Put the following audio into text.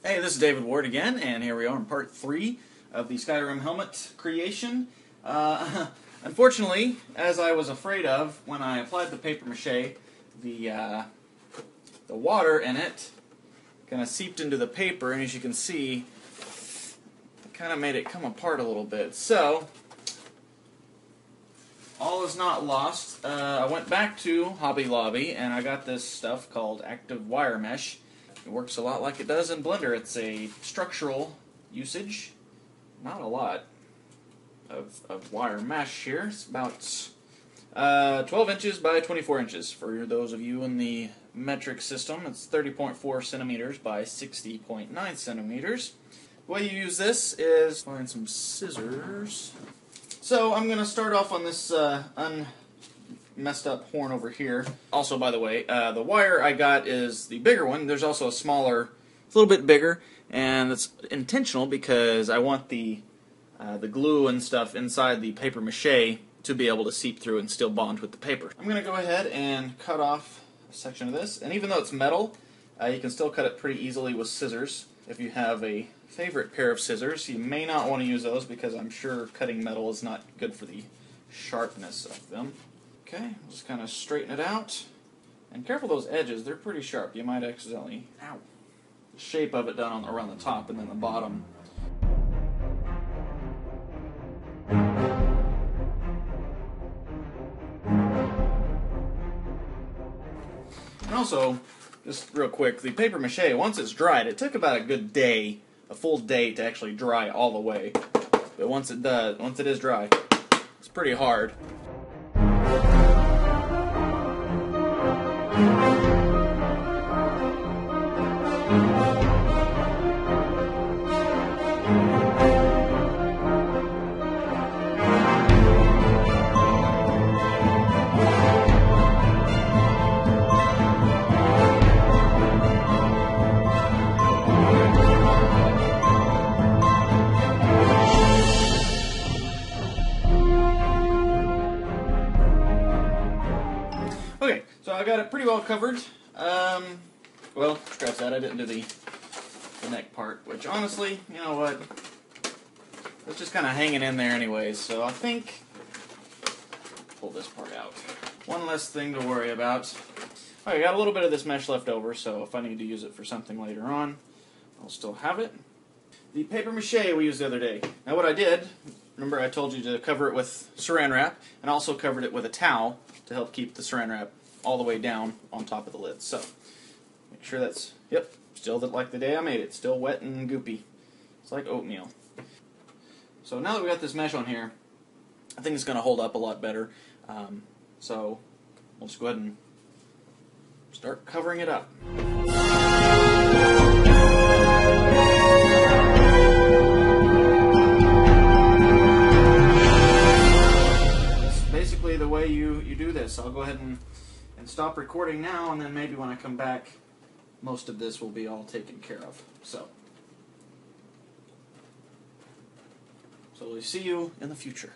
Hey, this is David Ward again, and here we are in part 3 of the Skyrim helmet creation. Unfortunately, as I was afraid of, when I applied the paper mache, the water in it kind of seeped into the paper, and as you can see, it kind of made it come apart a little bit. So, all is not lost. I went back to Hobby Lobby, and I got this stuff called active wire mesh. It works a lot like it does in Blender. It's a structural usage, not a lot of wire mesh here. It's about 12 inches by 24 inches. For those of you in the metric system, it's 30.4 centimeters by 60.9 centimeters. The way you use this is find some scissors. So I'm going to start off on this messed up horn over here. Also, by the way, the wire I got is the bigger one. There's also a smaller, it's a little bit bigger, and it's intentional because I want the glue and stuff inside the paper mache to be able to seep through and still bond with the paper. I'm going to go ahead and cut off a section of this, and even though it's metal, you can still cut it pretty easily with scissors. If you have a favorite pair of scissors, you may not want to use those because I'm sure cutting metal is not good for the sharpness of them. Okay, just kind of straighten it out. And careful those edges, they're pretty sharp. You might accidentally, ow, the shape of it done around the top and then the bottom. And also, just real quick, the paper mache, once it's dried, it took about a good day, a full day to actually dry all the way. But once it is dry, it's pretty hard. Okay, so I got it pretty well covered. Well, scratch that, I didn't do the neck part, which honestly, you know what, it's just kind of hanging in there anyways, so I think pull this part out. One less thing to worry about. Okay, got a little bit of this mesh left over, so if I need to use it for something later on, I'll still have it. The paper mache we used the other day. Now what I did, remember I told you to cover it with saran wrap, and also covered it with a towel to help keep the saran wrap all the way down on top of the lid. So, make sure that's, yep, still like the day I made it, still wet and goopy. It's like oatmeal. So now that we got this mesh on here, I think it's going to hold up a lot better. So, we'll just go ahead and start covering it up. Basically the way you do this. I'll go ahead and stop recording now, and then maybe when I come back, most of this will be all taken care of. So we'll see you in the future.